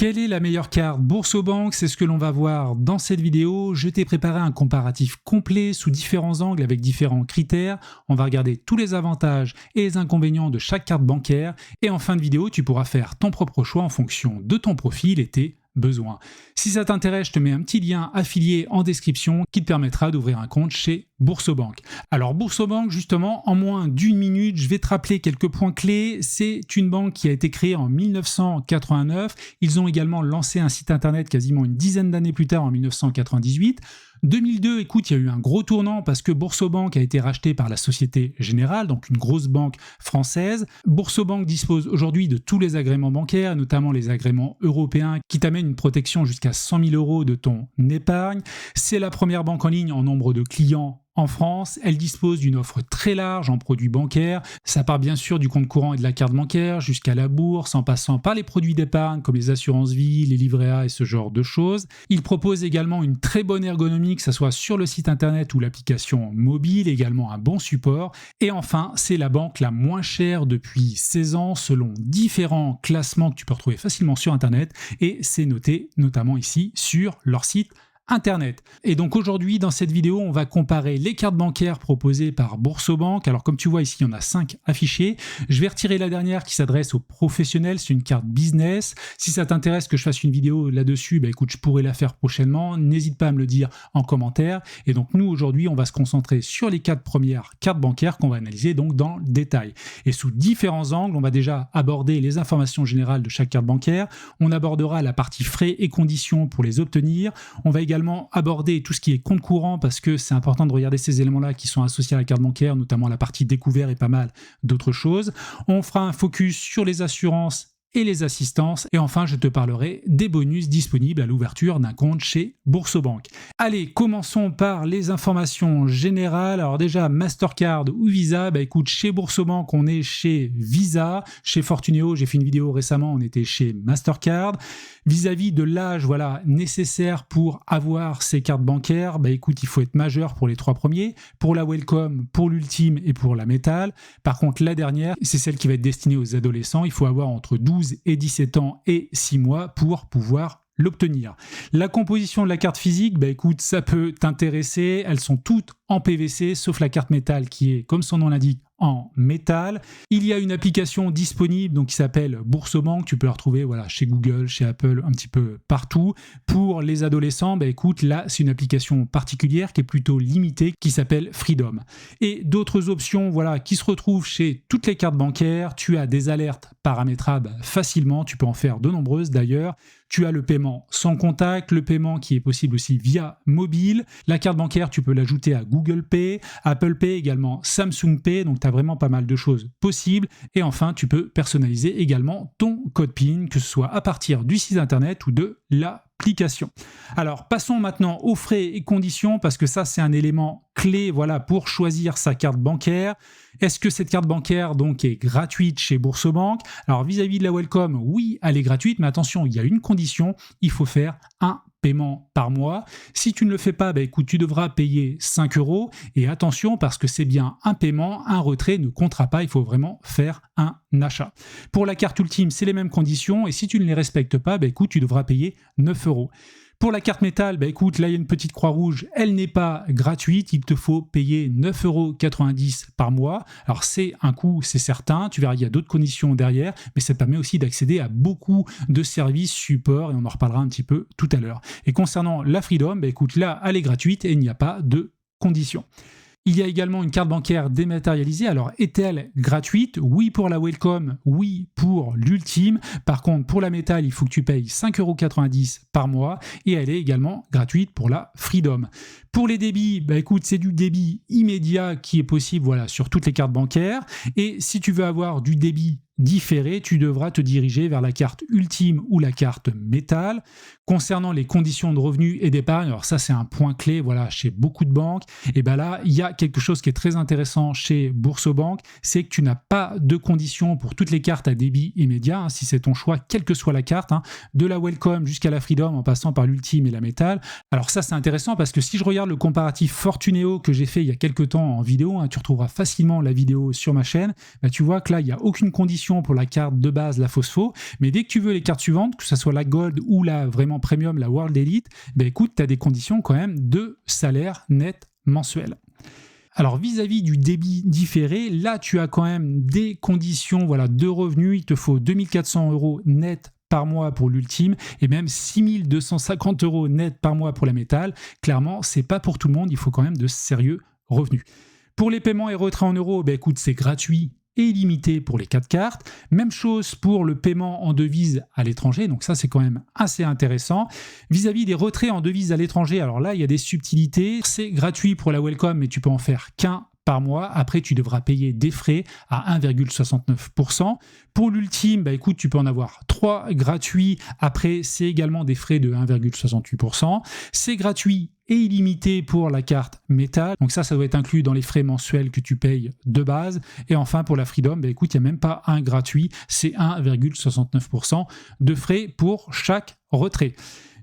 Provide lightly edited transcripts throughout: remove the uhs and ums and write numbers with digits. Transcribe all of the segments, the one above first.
Quelle est la meilleure carte Boursorama? C'est ce que l'on va voir dans cette vidéo. Je t'ai préparé un comparatif complet sous différents angles avec différents critères. On va regarder tous les avantages et les inconvénients de chaque carte bancaire. Et en fin de vidéo, tu pourras faire ton propre choix en fonction de ton profil et tes besoins. Si ça t'intéresse, je te mets un petit lien affilié en description qui te permettra d'ouvrir un compte chez Boursorama. Alors Boursorama, justement, en moins d'une minute, je vais te rappeler quelques points clés. C'est une banque qui a été créée en 1989. Ils ont également lancé un site internet quasiment une dizaine d'années plus tard, en 1998. 2002, écoute, il y a eu un gros tournant parce que Boursorama a été racheté par la Société Générale, donc une grosse banque française. Boursorama dispose aujourd'hui de tous les agréments bancaires, notamment les agréments européens qui t'amènent une protection jusqu'à 100 000 € de ton épargne. C'est la première banque en ligne en nombre de clients en France. Elle dispose d'une offre très large en produits bancaires. Ça part bien sûr du compte courant et de la carte bancaire jusqu'à la bourse, en passant par les produits d'épargne comme les assurances vie, les livrets A et ce genre de choses. Il propose également une très bonne ergonomie, que ce soit sur le site internet ou l'application mobile, également un bon support. Et enfin, c'est la banque la moins chère depuis 16 ans selon différents classements que tu peux retrouver facilement sur internet, et c'est noté notamment ici sur leur site Internet. Et donc aujourd'hui, dans cette vidéo, on va comparer les cartes bancaires proposées par Boursorama. Alors comme tu vois ici, il y en a 5 affichées. Je vais retirer la dernière qui s'adresse aux professionnels, c'est une carte business. Si ça t'intéresse que je fasse une vidéo là-dessus, écoute, je pourrais la faire prochainement. N'hésite pas à me le dire en commentaire. Et donc nous, aujourd'hui, on va se concentrer sur les 4 premières cartes bancaires qu'on va analyser donc dans le détail. Et sous différents angles, on va déjà aborder les informations générales de chaque carte bancaire. On abordera la partie frais et conditions pour les obtenir. On va également aborder tout ce qui est compte courant parce que c'est important de regarder ces éléments-là qui sont associés à la carte bancaire, notamment la partie découvert et pas mal d'autres choses. On fera un focus sur les assurances et les assistances. Et enfin, je te parlerai des bonus disponibles à l'ouverture d'un compte chez Boursorama. Allez, commençons par les informations générales. Alors déjà, Mastercard ou Visa, écoute, chez Boursorama, on est chez Visa. Chez Fortuneo, j'ai fait une vidéo récemment, on était chez Mastercard. Vis-à-vis de l'âge nécessaire pour avoir ces cartes bancaires, écoute, il faut être majeur pour les 3 premiers, pour la Welcome, pour l'Ultime et pour la Metal. Par contre, la dernière, c'est celle qui va être destinée aux adolescents. Il faut avoir entre 12 et 17 ans et 6 mois pour pouvoir l'obtenir. La composition de la carte physique, écoute, ça peut t'intéresser. Elles sont toutes en PVC, sauf la carte métal qui est, comme son nom l'indique, en métal. Il y a une application disponible donc, qui s'appelle Boursorama. Tu peux la retrouver chez Google, chez Apple, un petit peu partout. Pour les adolescents, écoute, là, c'est une application particulière qui est plutôt limitée, qui s'appelle Freedom. Et d'autres options qui se retrouvent chez toutes les cartes bancaires. Tu as des alertes paramétrables facilement. Tu peux en faire de nombreuses d'ailleurs. Tu as le paiement sans contact, le paiement qui est possible aussi via mobile. La carte bancaire, tu peux l'ajouter à Google Pay, Apple Pay, également Samsung Pay. Donc, tu as vraiment pas mal de choses possibles. Et enfin, tu peux personnaliser également ton code PIN, que ce soit à partir du site internet ou de l'application. Alors, passons maintenant aux frais et conditions, parce que ça, c'est un élément clé pour choisir sa carte bancaire. Est-ce que cette carte bancaire donc est gratuite chez Boursorama? Alors, vis-à-vis de la Welcome, oui, elle est gratuite, mais attention, il y a une condition, il faut faire un paiement par mois. Si tu ne le fais pas, écoute, tu devras payer 5 €. Et attention, parce que c'est bien un paiement, un retrait ne comptera pas, il faut vraiment faire un achat. Pour la carte Ultime, c'est les mêmes conditions, et si tu ne les respectes pas, écoute, tu devras payer 9 €. Pour la carte métal, écoute, là il y a une petite croix rouge, elle n'est pas gratuite, il te faut payer 9,90 € par mois. Alors c'est un coût, c'est certain, tu verras, il y a d'autres conditions derrière, mais ça permet aussi d'accéder à beaucoup de services support, et on en reparlera un petit peu tout à l'heure. Et concernant la Freedom, écoute, là elle est gratuite et il n'y a pas de conditions. Il y a également une carte bancaire dématérialisée. Alors, est-elle gratuite? Oui pour la Welcome, oui pour l'Ultime. Par contre, pour la Metal, il faut que tu payes 5,90 € par mois, et elle est également gratuite pour la Freedom. Pour les débits, écoute, c'est du débit immédiat qui est possible sur toutes les cartes bancaires. Et si tu veux avoir du débit différé, tu devras te diriger vers la carte Ultime ou la carte Métal. Concernant les conditions de revenus et d'épargne, alors ça c'est un point clé chez beaucoup de banques, et là il y a quelque chose qui est très intéressant chez Boursorama, c'est que tu n'as pas de conditions pour toutes les cartes à débit immédiat, si c'est ton choix, quelle que soit la carte, de la Welcome jusqu'à la Freedom en passant par l'Ultime et la Métal. Alors ça c'est intéressant parce que si je regarde le comparatif Fortuneo que j'ai fait il y a quelques temps en vidéo, tu retrouveras facilement la vidéo sur ma chaîne, tu vois que là il n'y a aucune condition conditions pour la carte de base, la Phospho, mais dès que tu veux les cartes suivantes, que ce soit la Gold ou la vraiment Premium, la World Elite, écoute, tu as des conditions quand même de salaire net mensuel. Alors vis-à-vis du débit différé, là tu as quand même des conditions de revenus, il te faut 2400 € net par mois pour l'ultime et même 6250 € net par mois pour la métal. Clairement, c'est pas pour tout le monde, il faut quand même de sérieux revenus. Pour les paiements et retraits en euros, écoute, c'est gratuit et illimité pour les 4 cartes. Même chose pour le paiement en devise à l'étranger, donc ça c'est quand même assez intéressant. Vis-à-vis des retraits en devise à l'étranger, alors là il y a des subtilités. C'est gratuit pour la Welcome, mais tu peux en faire qu'un par mois. Après, tu devras payer des frais à 1,69%. Pour l'ultime, écoute, tu peux en avoir 3 gratuits. Après, c'est également des frais de 1,68%. C'est gratuit et illimité pour la carte métal. Donc ça doit être inclus dans les frais mensuels que tu payes de base. Et enfin, pour la Freedom, écoute, il n'y a même pas un gratuit. C'est 1,69% de frais pour chaque retrait.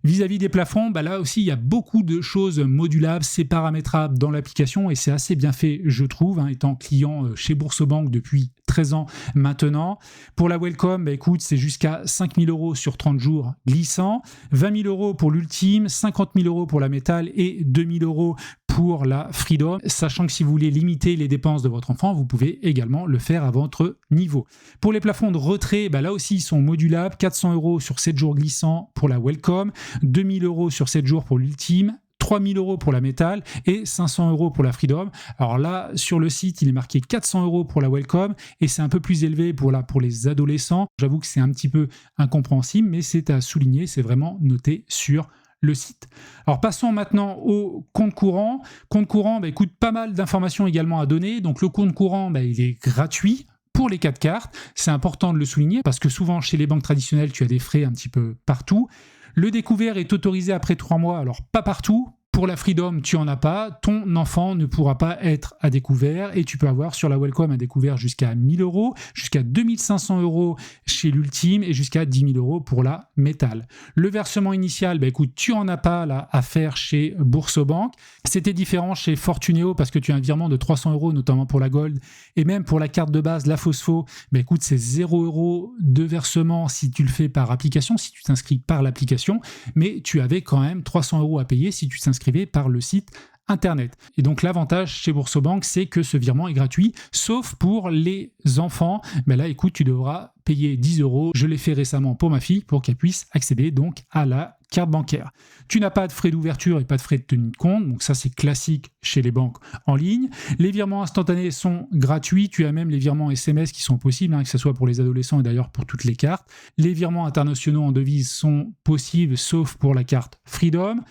Vis-à-vis des plafonds, là aussi, il y a beaucoup de choses modulables, c'est paramétrable dans l'application et c'est assez bien fait, je trouve, étant client chez Boursobank depuis 13 ans maintenant. Pour la Welcome, écoute, c'est jusqu'à 5 000 € sur 30 jours glissants, 20 000 € pour l'ultime, 50 000 € pour la métal et 2 000 € pour la Freedom, sachant que si vous voulez limiter les dépenses de votre enfant, vous pouvez également le faire à votre niveau. Pour les plafonds de retrait, là aussi, ils sont modulables, 400 € sur 7 jours glissants pour la Welcome, 2 000 € sur 7 jours pour l'ultime, 3 000 € pour la métal et 500 € pour la Freedom. Alors là, sur le site, il est marqué 400 € pour la Welcome et c'est un peu plus élevé pour les adolescents. J'avoue que c'est un petit peu incompréhensible, mais c'est à souligner, c'est vraiment noté sur le site. Alors passons maintenant au compte courant. Compte courant, écoute, pas mal d'informations également à donner. Donc le compte courant, il est gratuit pour les 4 cartes. C'est important de le souligner parce que souvent chez les banques traditionnelles, tu as des frais un petit peu partout. Le découvert est autorisé après 3 mois, alors pas partout. Pour la Freedom, tu en as pas, ton enfant ne pourra pas être à découvert et tu peux avoir sur la Welcome à découvert jusqu'à 1 000 €, jusqu'à 2 500 € chez l'ultime et jusqu'à 10 000 € pour la métal. Le versement initial, écoute, tu en as pas là à faire chez Boursobank. C'était différent chez Fortuneo parce que tu as un virement de 300 € notamment pour la Gold et même pour la carte de base, la Phospho, écoute, c'est 0 € de versement si tu le fais par application, si tu t'inscris par l'application, mais tu avais quand même 300 € à payer si tu t'inscris par le site internet. Et donc l'avantage chez Boursobank, c'est que ce virement est gratuit, sauf pour les enfants. Là, écoute, tu devras payer 10 €. Je l'ai fait récemment pour ma fille pour qu'elle puisse accéder donc à la carte bancaire. Tu n'as pas de frais d'ouverture et pas de frais de tenue de compte, donc ça c'est classique chez les banques en ligne. Les virements instantanés sont gratuits, tu as même les virements SMS qui sont possibles, que ce soit pour les adolescents et d'ailleurs pour toutes les cartes. Les virements internationaux en devises sont possibles, sauf pour la carte Freedom.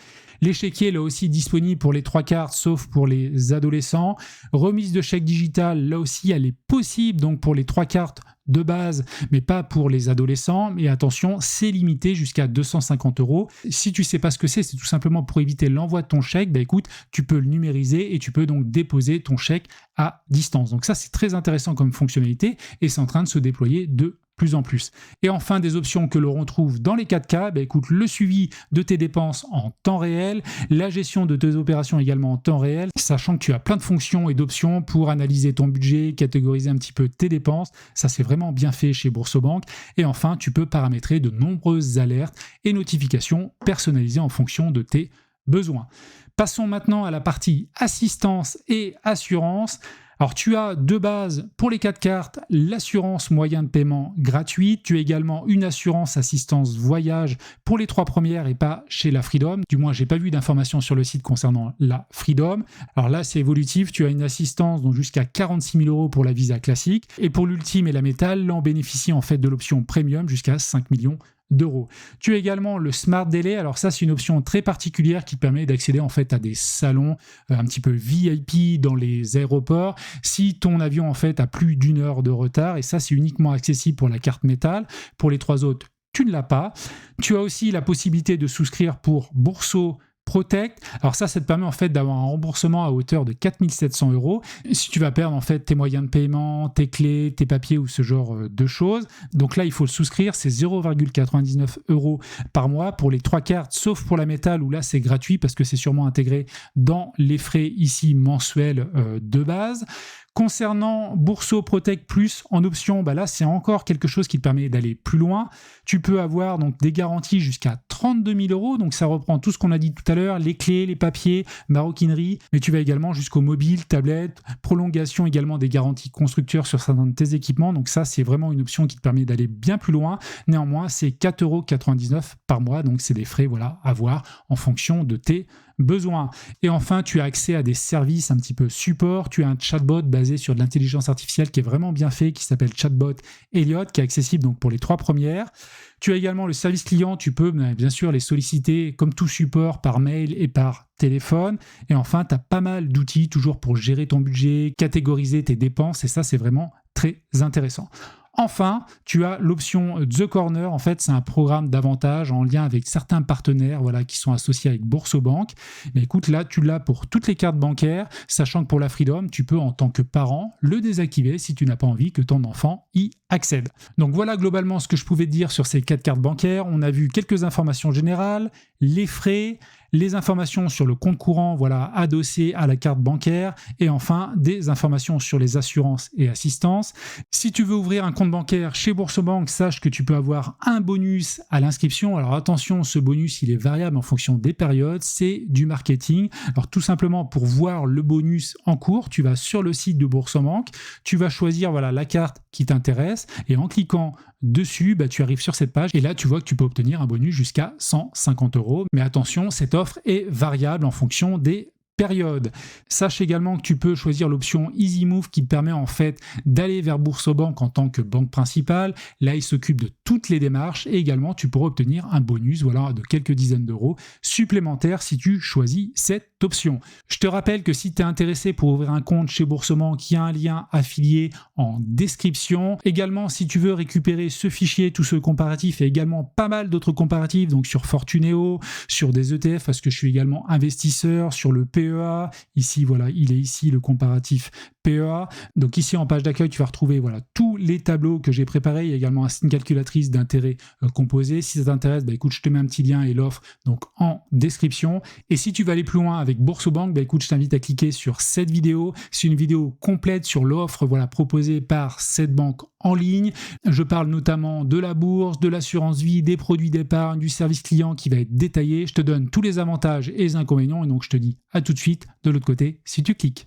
L'échiquier, là aussi, disponible pour les 3 cartes, sauf pour les adolescents. Remise de chèque digital, là aussi, elle est possible donc pour les 3 cartes de base, mais pas pour les adolescents. Mais attention, c'est limité jusqu'à 250 €. Si tu ne sais pas ce que c'est tout simplement pour éviter l'envoi de ton chèque. Écoute, tu peux le numériser et tu peux donc déposer ton chèque à distance. Donc ça, c'est très intéressant comme fonctionnalité et c'est en train de se déployer de plus en plus. Et enfin, des options que l'on retrouve dans les 4 cas, écoute, le suivi de tes dépenses en temps réel, la gestion de tes opérations également en temps réel, sachant que tu as plein de fonctions et d'options pour analyser ton budget, catégoriser un petit peu tes dépenses. Ça, c'est vraiment bien fait chez Boursobank. Et enfin, tu peux paramétrer de nombreuses alertes et notifications personnalisées en fonction de tes besoins. Passons maintenant à la partie assistance et assurance. Alors tu as de base pour les 4 cartes l'assurance moyen de paiement gratuite, tu as également une assurance assistance voyage pour les 3 premières et pas chez la Freedom, du moins j'ai pas vu d'informations sur le site concernant la Freedom. Alors là c'est évolutif, tu as une assistance donc jusqu'à 46 000 € pour la Visa classique et pour l'ultime et la métal, là on bénéficie en fait de l'option premium jusqu'à 5 millions d'euros. Tu as également le Smart Delay. Alors ça, c'est une option très particulière qui te permet d'accéder en fait à des salons un petit peu VIP dans les aéroports si ton avion en fait a plus d'1 heure de retard. Et ça, c'est uniquement accessible pour la carte métal. Pour les 3 autres, tu ne l'as pas. Tu as aussi la possibilité de souscrire pour Bourso Protect, alors ça te permet en fait d'avoir un remboursement à hauteur de 4 700 €. Si tu vas perdre en fait tes moyens de paiement, tes clés, tes papiers ou ce genre de choses, donc là il faut le souscrire, c'est 0,99 € par mois pour les 3 cartes, sauf pour la métal où là c'est gratuit parce que c'est sûrement intégré dans les frais ici mensuels de base. Concernant Bourso Protect Plus en option, là c'est encore quelque chose qui te permet d'aller plus loin. Tu peux avoir donc des garanties jusqu'à 32 000 €, donc ça reprend tout ce qu'on a dit tout à l'heure, les clés, les papiers, maroquinerie, mais tu vas également jusqu'au mobile, tablette, prolongation également des garanties constructeurs sur certains de tes équipements, donc ça c'est vraiment une option qui te permet d'aller bien plus loin. Néanmoins c'est 4,99 € par mois, donc c'est des frais à voir en fonction de tes besoins. Et enfin, tu as accès à des services un petit peu support. Tu as un chatbot basé sur de l'intelligence artificielle qui est vraiment bien fait, qui s'appelle Chatbot Elliot, qui est accessible donc pour les 3 premières. Tu as également le service client. Tu peux bien sûr les solliciter comme tout support par mail et par téléphone. Et enfin, tu as pas mal d'outils toujours pour gérer ton budget, catégoriser tes dépenses. Et ça, c'est vraiment très intéressant. Enfin, tu as l'option The Corner. En fait, c'est un programme d'avantages en lien avec certains partenaires qui sont associés avec Boursobank. Mais écoute, là, tu l'as pour toutes les cartes bancaires, sachant que pour la Freedom, tu peux, en tant que parent, le désactiver si tu n'as pas envie que ton enfant y accède. Donc voilà globalement ce que je pouvais te dire sur ces 4 cartes bancaires. On a vu quelques informations générales, les frais, les informations sur le compte courant adossé à la carte bancaire et enfin des informations sur les assurances et assistances. Si tu veux ouvrir un compte bancaire chez Boursobank, sache que tu peux avoir un bonus à l'inscription. Alors attention, ce bonus il est variable en fonction des périodes, c'est du marketing. Alors tout simplement pour voir le bonus en cours, tu vas sur le site de Boursobank, tu vas choisir la carte qui t'intéresse et en cliquant dessus, tu arrives sur cette page et là tu vois que tu peux obtenir un bonus jusqu'à 150 €. Mais attention, cette offre est variable en fonction des période. Sache également que tu peux choisir l'option Easy Move qui te permet en fait d'aller vers Boursobank en tant que banque principale. Là, il s'occupe de toutes les démarches et également tu pourras obtenir un bonus de quelques dizaines d'euros supplémentaires si tu choisis cette option. Je te rappelle que si tu es intéressé pour ouvrir un compte chez Boursobank, il y a un lien affilié en description. Également, si tu veux récupérer ce fichier, tout ce comparatif et également pas mal d'autres comparatifs, donc sur Fortuneo, sur des ETF parce que je suis également investisseur, sur le PEA. Ici, il est ici le comparatif PEA. Donc ici en page d'accueil, tu vas retrouver tous les tableaux que j'ai préparés. Il y a également une calculatrice d'intérêt composé. Si ça t'intéresse, écoute, je te mets un petit lien et l'offre donc en description. Et si tu veux aller plus loin avec Boursobank, écoute, je t'invite à cliquer sur cette vidéo. C'est une vidéo complète sur l'offre proposée par cette banque en ligne. Je parle notamment de la bourse, de l'assurance vie, des produits d'épargne, du service client qui va être détaillé. Je te donne tous les avantages et les inconvénients et donc je te dis à tout de suite de l'autre côté si tu cliques.